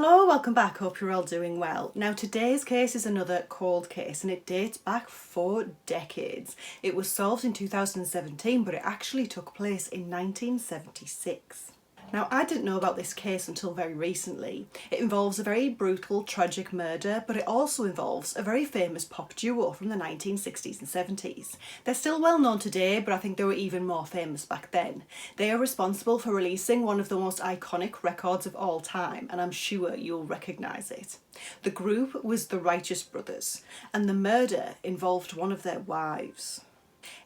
Hello, welcome back, hope you're all doing well. Now today's case is another cold case and it dates back 4 decades. It was solved in 2017 but it actually took place in 1976. Now I didn't know about this case until very recently. It involves a very brutal, tragic murder, but it also involves a very famous pop duo from the 1960s and 70s. They're still well known today, but I think they were even more famous back then. They are responsible for releasing one of the most iconic records of all time, and I'm sure you'll recognise it. The group was the Righteous Brothers, and the murder involved one of their wives.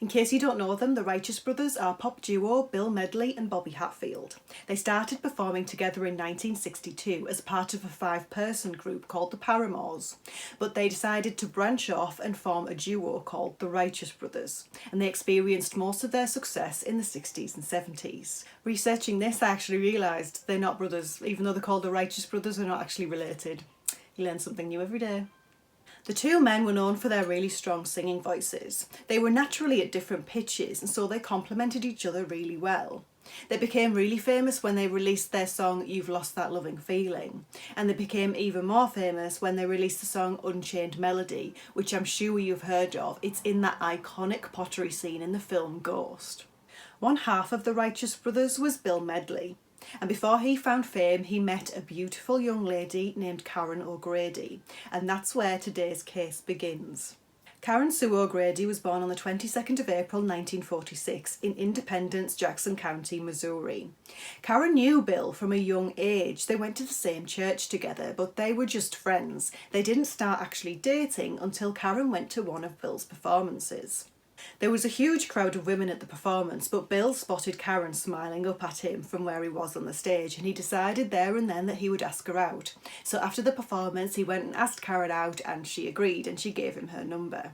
In case you don't know them, the Righteous Brothers are pop duo Bill Medley and Bobby Hatfield. They started performing together in 1962 as part of a 5-person group called the Paramours, but they decided to branch off and form a duo called the Righteous Brothers, and they experienced most of their success in the 60s and 70s. Researching this, I actually realised they're not brothers. Even though they're called the Righteous Brothers, they're not actually related. You learn something new every day. The two men were known for their really strong singing voices. They were naturally at different pitches and so they complemented each other really well. They became really famous when they released their song You've Lost That Loving Feeling, and they became even more famous when they released the song Unchained Melody, which I'm sure you've heard of. It's in that iconic pottery scene in the film Ghost. One half of the Righteous Brothers was Bill Medley. And before he found fame, he met a beautiful young lady named Karen O'Grady, and that's where today's case begins. Karen Sue O'Grady was born on the 22nd of April 1946 in Independence, Jackson County, Missouri. Karen knew Bill from a young age. They went to the same church together, but they were just friends. They didn't start actually dating until Karen went to one of Bill's performances. There was a huge crowd of women at the performance, but Bill spotted Karen smiling up at him from where he was on the stage, and he decided there and then that he would ask her out. So after the performance, he went and asked Karen out, and she agreed, and she gave him her number.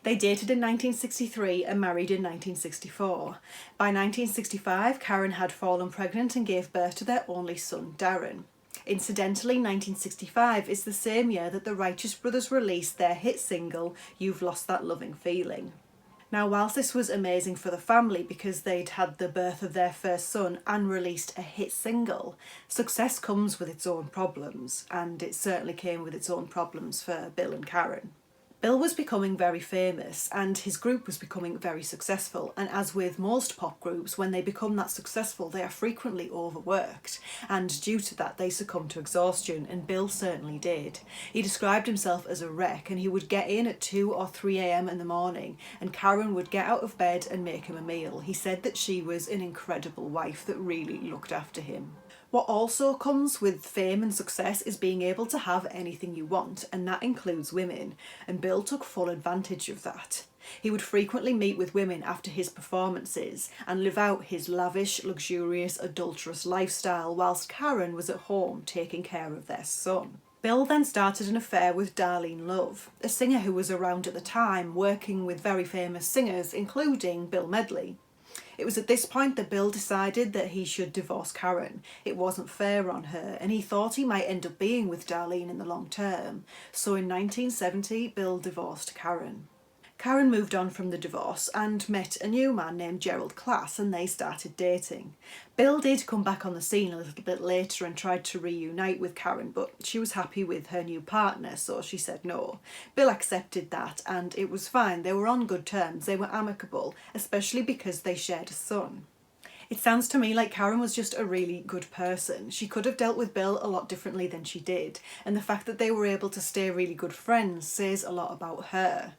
They dated in 1963 and married in 1964. By 1965, Karen had fallen pregnant and gave birth to their only son, Darren. Incidentally, 1965 is the same year that the Righteous Brothers released their hit single, You've Lost That Loving Feeling. Now, whilst this was amazing for the family because they'd had the birth of their first son and released a hit single, success comes with its own problems, and it certainly came with its own problems for Bill and Karen. Bill was becoming very famous and his group was becoming very successful, and as with most pop groups, when they become that successful they are frequently overworked, and due to that they succumb to exhaustion, and Bill certainly did. He described himself as a wreck, and he would get in at 2 or 3 a.m. in the morning and Karen would get out of bed and make him a meal. He said that she was an incredible wife that really looked after him. What also comes with fame and success is being able to have anything you want, and that includes women, and Bill took full advantage of that. He would frequently meet with women after his performances and live out his lavish, luxurious, adulterous lifestyle whilst Karen was at home taking care of their son. Bill then started an affair with Darlene Love, a singer who was around at the time, working with very famous singers including Bill Medley. It was at this point that Bill decided that he should divorce Karen. It wasn't fair on her, and he thought he might end up being with Darlene in the long term. So in 1970, Bill divorced Karen. Karen moved on from the divorce and met a new man named Klaas, and they started dating. Bill did come back on the scene a little bit later and tried to reunite with Karen, but she was happy with her new partner, so she said no. Bill accepted that and it was fine. They were on good terms, they were amicable, especially because they shared a son. It sounds to me like Karen was just a really good person. She could have dealt with Bill a lot differently than she did, and the fact that they were able to stay really good friends says a lot about her.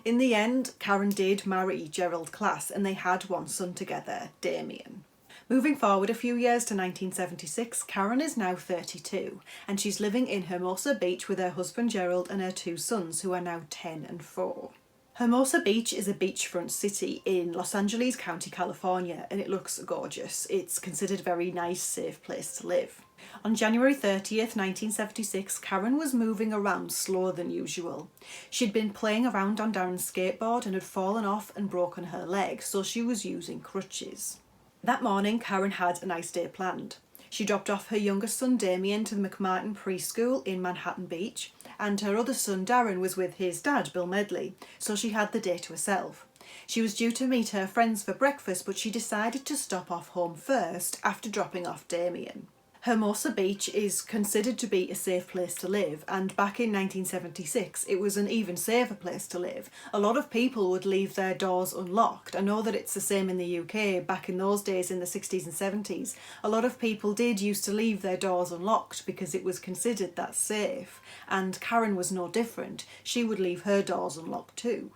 In the end, Karen did marry Klaas and they had one son together, Damien. Moving forward a few years to 1976, Karen is now 32 and she's living in Hermosa Beach with her husband Gerald and her 2 sons, who are now 10 and 4. Hermosa Beach is a beachfront city in Los Angeles County, California, and it looks gorgeous. It's considered a very nice, safe place to live. On January 30th, 1976, Karen was moving around slower than usual. She'd been playing around on Darren's skateboard and had fallen off and broken her leg, so she was using crutches. That morning, Karen had a nice day planned. She dropped off her youngest son Damien to the McMartin preschool in Manhattan Beach, and her other son Darren was with his dad, Bill Medley, so she had the day to herself. She was due to meet her friends for breakfast, but she decided to stop off home first after dropping off Damien. Hermosa Beach is considered to be a safe place to live, and back in 1976 it was an even safer place to live. A lot of people would leave their doors unlocked. I know that it's the same in the UK. Back in those days, in the 60s and 70s, a lot of people did used to leave their doors unlocked because it was considered that safe, and Karen was no different. She would leave her doors unlocked too.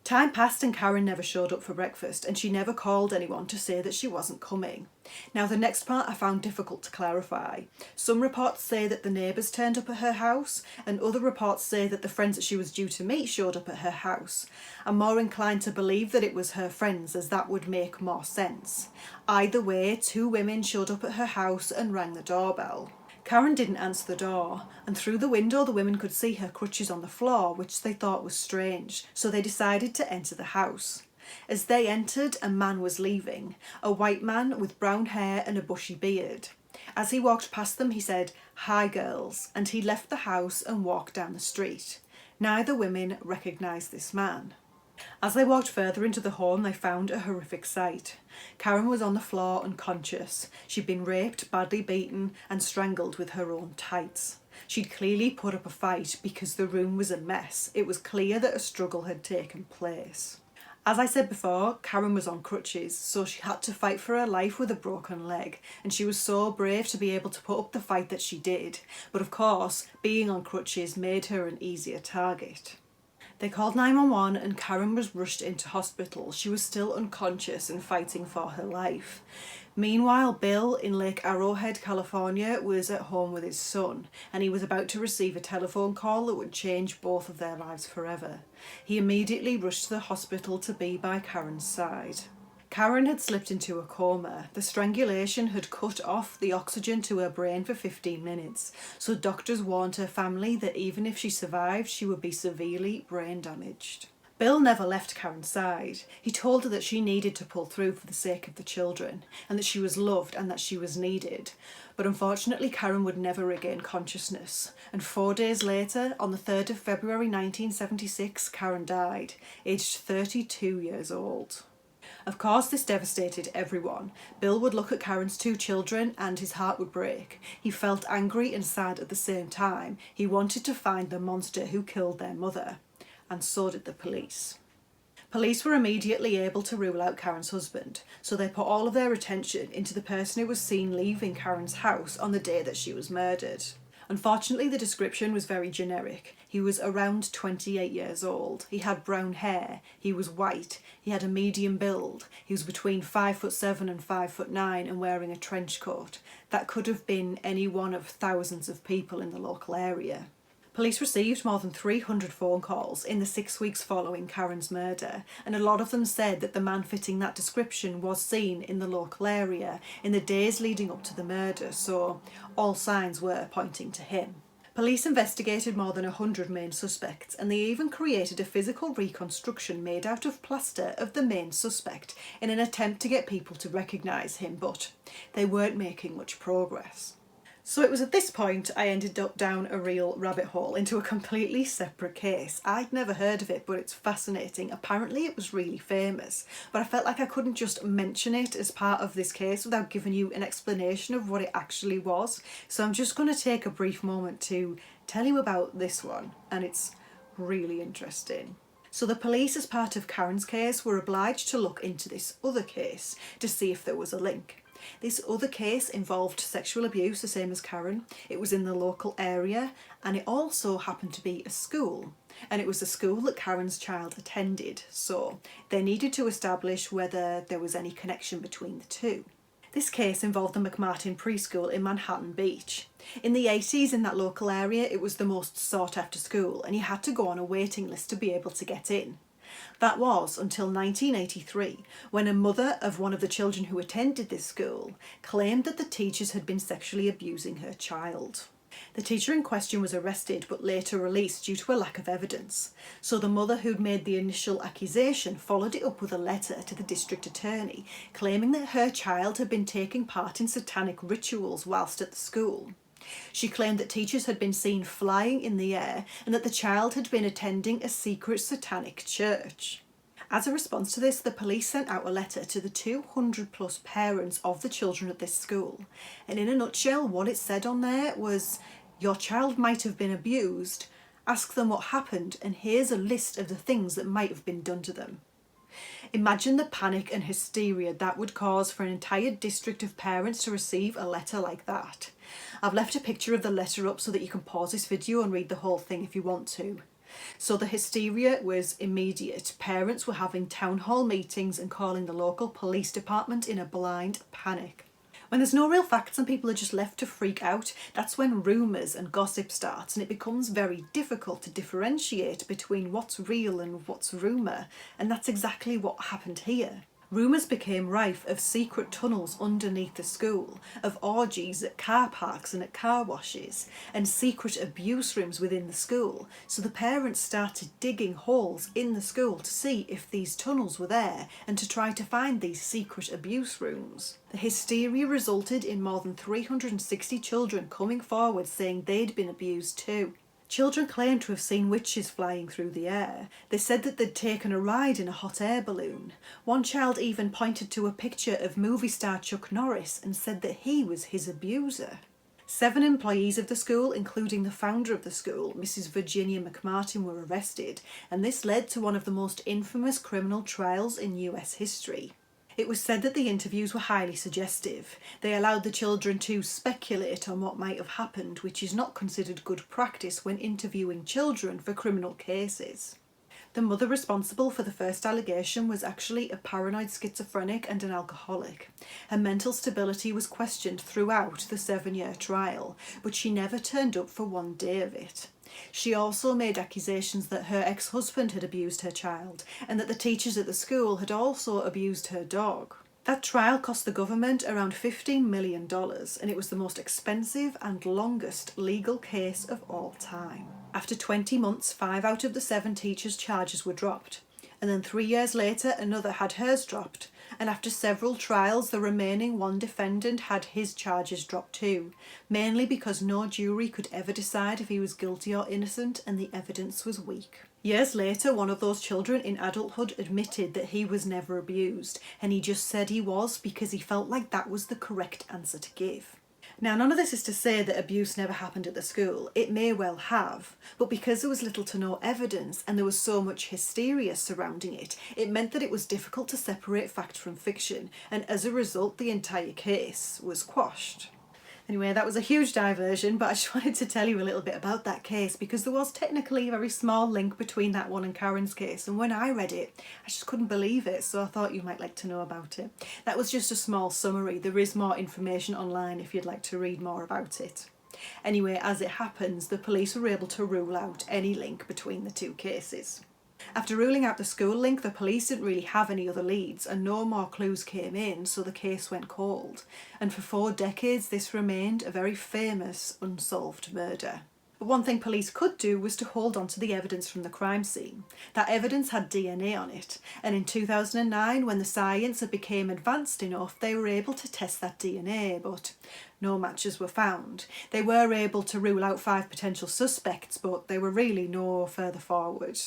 Time passed and Karen never showed up for breakfast, and she never called anyone to say that she wasn't coming. Now, the next part I found difficult to clarify. Some reports say that the neighbours turned up at her house, and other reports say that the friends that she was due to meet showed up at her house. I'm more inclined to believe that it was her friends, as that would make more sense. Either way, two women showed up at her house and rang the doorbell. Karen didn't answer the door, and through the window the women could see her crutches on the floor, which they thought was strange, so they decided to enter the house. As they entered, a man was leaving, a white man with brown hair and a bushy beard. As he walked past them, he said, "Hi girls," and he left the house and walked down the street. Neither women recognised this man. As they walked further into the home, they found a horrific sight. Karen was on the floor unconscious. She'd been raped, badly beaten and strangled with her own tights. She'd clearly put up a fight because the room was a mess. It was clear that a struggle had taken place. As I said before, Karen was on crutches, so she had to fight for her life with a broken leg, and she was so brave to be able to put up the fight that she did. But of course, being on crutches made her an easier target. They called 911 and Karen was rushed into hospital. She was still unconscious and fighting for her life. Meanwhile, Bill in Lake Arrowhead, California, was at home with his son, and he was about to receive a telephone call that would change both of their lives forever. He immediately rushed to the hospital to be by Karen's side. Karen had slipped into a coma. The strangulation had cut off the oxygen to her brain for 15 minutes, so doctors warned her family that even if she survived, she would be severely brain damaged. Bill never left Karen's side. He told her that she needed to pull through for the sake of the children, and that she was loved and that she was needed. But unfortunately, Karen would never regain consciousness, and 4 days later, on the 3rd of February 1976, Karen died, aged 32 years old. Of course, this devastated everyone. Bill would look at Karen's 2 children and his heart would break. He felt angry and sad at the same time. He wanted to find the monster who killed their mother. And so did the police. Police were immediately able to rule out Karen's husband, so they put all of their attention into the person who was seen leaving Karen's house on the day that she was murdered. Unfortunately, the description was very generic. He was around 28 years old. He had brown hair. He was white. He had a medium build. He was between 5'7" and 5'9" and wearing a trench coat. That could have been any one of thousands of people in the local area. Police received more than 300 phone calls in the 6 weeks following Karen's murder, and a lot of them said that the man fitting that description was seen in the local area in the days leading up to the murder, so all signs were pointing to him. Police investigated more than 100 main suspects, and they even created a physical reconstruction made out of plaster of the main suspect in an attempt to get people to recognise him, but they weren't making much progress. So it was at this point I ended up down a real rabbit hole into a completely separate case. I'd never heard of it, but it's fascinating. Apparently it was really famous, but I felt like I couldn't just mention it as part of this case without giving you an explanation of what it actually was. So I'm just going to take a brief moment to tell you about this one, and it's really interesting. So the police, as part of Karen's case, were obliged to look into this other case to see if there was a link. This other case involved sexual abuse, the same as Karen. It was in the local area, and it also happened to be a school. And it was a school that Karen's child attended, so they needed to establish whether there was any connection between the two. This case involved the McMartin preschool in Manhattan Beach. In the 80s, in that local area, it was the most sought after school, and you had to go on a waiting list to be able to get in. That was until 1983, when a mother of one of the children who attended this school claimed that the teachers had been sexually abusing her child. The teacher in question was arrested but later released due to a lack of evidence. So the mother who'd made the initial accusation followed it up with a letter to the district attorney claiming that her child had been taking part in satanic rituals whilst at the school. She claimed that teachers had been seen flying in the air and that the child had been attending a secret satanic church. As a response to this, the police sent out a letter to the 200 plus parents of the children at this school. And in a nutshell, what it said on there was, your child might have been abused, ask them what happened, and here's a list of the things that might have been done to them. Imagine the panic and hysteria that would cause for an entire district of parents to receive a letter like that. I've left a picture of the letter up so that you can pause this video and read the whole thing if you want to. So the hysteria was immediate. Parents were having town hall meetings and calling the local police department in a blind panic. When there's no real facts and people are just left to freak out, that's when rumours and gossip starts, and it becomes very difficult to differentiate between what's real and what's rumour, and that's exactly what happened here. Rumours became rife of secret tunnels underneath the school, of orgies at car parks and at car washes, and secret abuse rooms within the school, so the parents started digging holes in the school to see if these tunnels were there and to try to find these secret abuse rooms. The hysteria resulted in more than 360 children coming forward saying they'd been abused too. Children claimed to have seen witches flying through the air. They said that they'd taken a ride in a hot air balloon. One child even pointed to a picture of movie star Chuck Norris and said that he was his abuser. 7 employees of the school, including the founder of the school, Mrs. Virginia McMartin, were arrested, and this led to one of the most infamous criminal trials in US history. It was said that the interviews were highly suggestive. They allowed the children to speculate on what might have happened, which is not considered good practice when interviewing children for criminal cases. The mother responsible for the first allegation was actually a paranoid schizophrenic and an alcoholic. Her mental stability was questioned throughout the 7-year trial, but she never turned up for one day of it. She also made accusations that her ex-husband had abused her child and that the teachers at the school had also abused her dog. That trial cost the government around $15 million, and it was the most expensive and longest legal case of all time. After 20 months, 5 out of the 7 teachers' charges were dropped, and then 3 years later another had hers dropped, and after several trials the remaining one defendant had his charges dropped too, mainly because no jury could ever decide if he was guilty or innocent and the evidence was weak. Years later, one of those children in adulthood admitted that he was never abused, and he just said he was because he felt like that was the correct answer to give. Now, none of this is to say that abuse never happened at the school. It may well have, but because there was little to no evidence and there was so much hysteria surrounding it, it meant that it was difficult to separate fact from fiction, and as a result the entire case was quashed. Anyway, that was a huge diversion, but I just wanted to tell you a little bit about that case because there was technically a very small link between that one and Karen's case, and when I read it, I just couldn't believe it, so I thought you might like to know about it. That was just a small summary. There is more information online if you'd like to read more about it. Anyway, as it happens, the police were able to rule out any link between the two cases. After ruling out the school link, the police didn't really have any other leads and no more clues came in, so the case went cold. And for 4 decades this remained a very famous unsolved murder. But one thing police could do was to hold on to the evidence from the crime scene. That evidence had DNA on it, and in 2009, when the science had become advanced enough, they were able to test that DNA, but no matches were found. They were able to rule out 5 potential suspects, but they were really no further forward.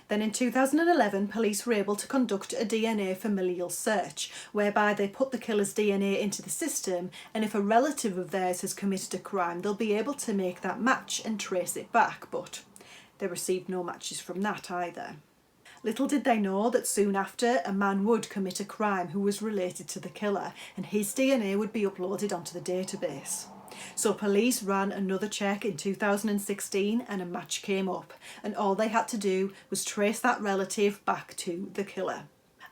Then in 2011, police were able to conduct a DNA familial search, whereby they put the killer's DNA into the system, and if a relative of theirs has committed a crime, they'll be able to make that match and trace it back, but they received no matches from that either. Little did they know that soon after, a man would commit a crime who was related to the killer, and his DNA would be uploaded onto the database. So police ran another check in 2016 and a match came up, and all they had to do was trace that relative back to the killer.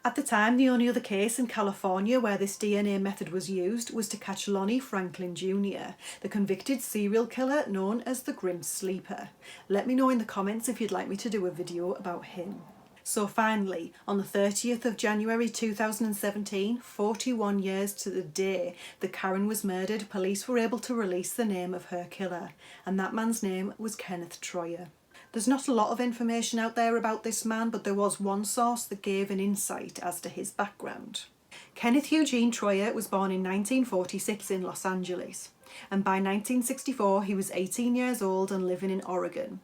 At the time, the only other case in California where this DNA method was used was to catch Lonnie Franklin Jr., the convicted serial killer known as the Grim Sleeper. Let me know in the comments if you'd like me to do a video about him. So finally, on the 30th of January 2017, 41 years to the day that Karen was murdered, police were able to release the name of her killer, and that man's name was Kenneth Troyer. There's not a lot of information out there about this man, but there was one source that gave an insight as to his background. Kenneth Eugene Troyer was born in 1946 in Los Angeles, and by 1964 he was 18 years old and living in Oregon.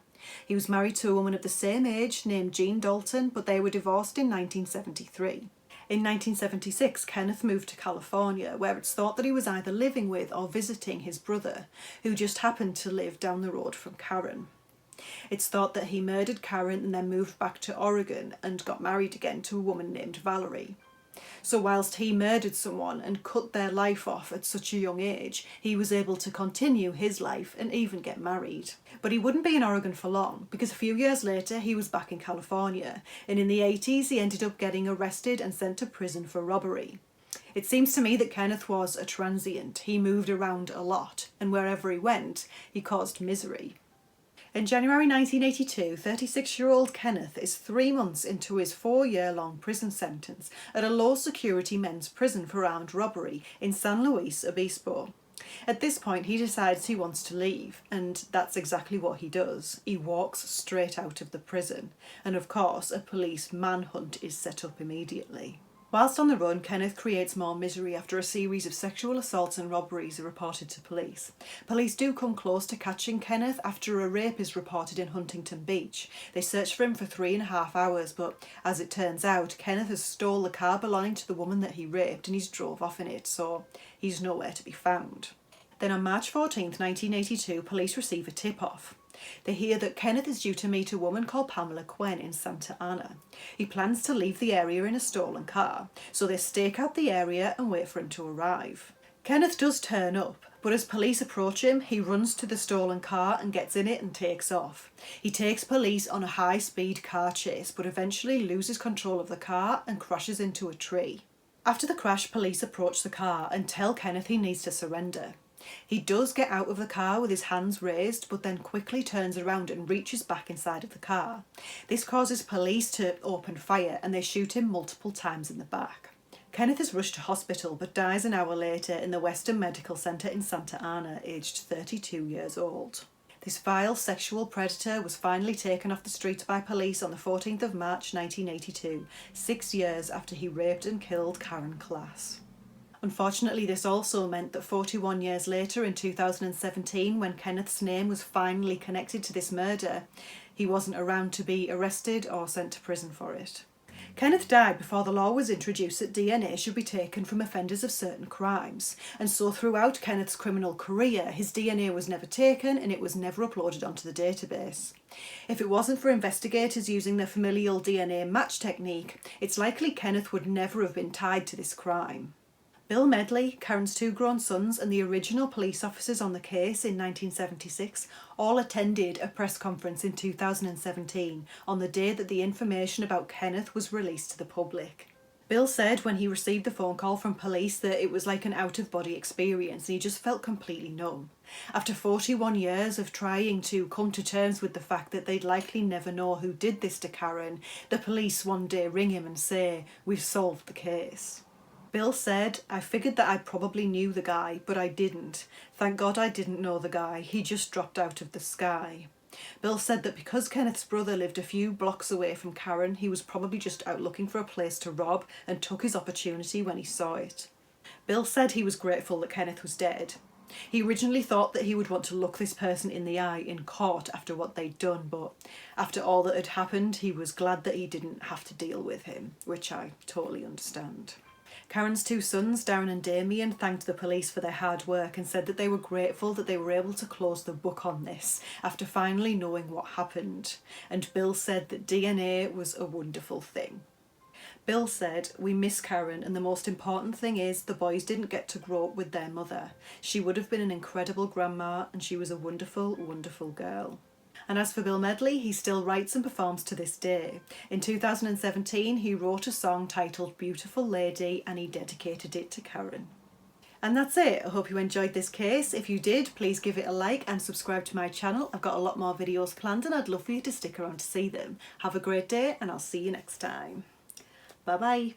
He was married to a woman of the same age named Jean Dalton, but they were divorced in 1973. In 1976, Kenneth moved to California, where it's thought that he was either living with or visiting his brother, who just happened to live down the road from Karen. It's thought that he murdered Karen and then moved back to Oregon and got married again to a woman named Valerie. So whilst he murdered someone and cut their life off at such a young age, he was able to continue his life and even get married. But he wouldn't be in Oregon for long, because a few years later he was back in California, and in the 80s he ended up getting arrested and sent to prison for robbery. It seems to me that Kenneth was a transient. He moved around a lot, and wherever he went, he caused misery. In January 1982, 36-year-old Kenneth is 3 months into his 4-year-long prison sentence at a low-security men's prison for armed robbery in San Luis Obispo. At this point, he decides he wants to leave, and that's exactly what he does. He walks straight out of the prison, and of course, a police manhunt is set up immediately. Whilst on the run, Kenneth creates more misery after a series of sexual assaults and robberies are reported to police. Police do come close to catching Kenneth after a rape is reported in Huntington Beach. They search for him for 3.5 hours, but as it turns out, Kenneth has stole the car belonging to the woman that he raped and he's drove off in it, so he's nowhere to be found. Then on March 14th, 1982, police receive a tip-off. They hear that Kenneth is due to meet a woman called Pamela Quinn in Santa Ana. He plans to leave the area in a stolen car, so they stake out the area and wait for him to arrive. Kenneth does turn up, but as police approach him, he runs to the stolen car and gets in it and takes off. He takes police on a high-speed car chase, but eventually loses control of the car and crashes into a tree. After the crash, police approach the car and tell Kenneth he needs to surrender. He does get out of the car with his hands raised, but then quickly turns around and reaches back inside of the car. This causes police to open fire and they shoot him multiple times in the back. Kenneth is rushed to hospital but dies an hour later in the Western Medical Center in Santa Ana, aged 32 years old. This vile sexual predator was finally taken off the streets by police on the 14th of March 1982, 6 years after he raped and killed Karen Klaas. Unfortunately, this also meant that 41 years later, in 2017, when Kenneth's name was finally connected to this murder, he wasn't around to be arrested or sent to prison for it. Kenneth died before the law was introduced that DNA should be taken from offenders of certain crimes, and so throughout Kenneth's criminal career, his DNA was never taken and it was never uploaded onto the database. If it wasn't for investigators using the familial DNA match technique, it's likely Kenneth would never have been tied to this crime. Bill Medley, Karen's 2 grown sons, and the original police officers on the case in 1976 all attended a press conference in 2017 on the day that the information about Kenneth was released to the public. Bill said when he received the phone call from police that it was like an out-of-body experience and he just felt completely numb. After 41 years of trying to come to terms with the fact that they'd likely never know who did this to Karen, the police one day ring him and say, "We've solved the case." Bill said, "I figured that I probably knew the guy, but I didn't. Thank God I didn't know the guy. He just dropped out of the sky." Bill said that because Kenneth's brother lived a few blocks away from Karen, he was probably just out looking for a place to rob and took his opportunity when he saw it. Bill said he was grateful that Kenneth was dead. He originally thought that he would want to look this person in the eye in court after what they'd done, but after all that had happened, he was glad that he didn't have to deal with him, which I totally understand. Karen's 2 sons, Darren and Damien, thanked the police for their hard work and said that they were grateful that they were able to close the book on this after finally knowing what happened. And Bill said that DNA was a wonderful thing. Bill said, "We miss Karen, and the most important thing is the boys didn't get to grow up with their mother. She would have been an incredible grandma and she was a wonderful, wonderful girl." And as for Bill Medley, he still writes and performs to this day. In 2017, he wrote a song titled "Beautiful Lady" and he dedicated it to Karen. And that's it. I hope you enjoyed this case. If you did, please give it a like and subscribe to my channel. I've got a lot more videos planned and I'd love for you to stick around to see them. Have a great day and I'll see you next time. Bye bye.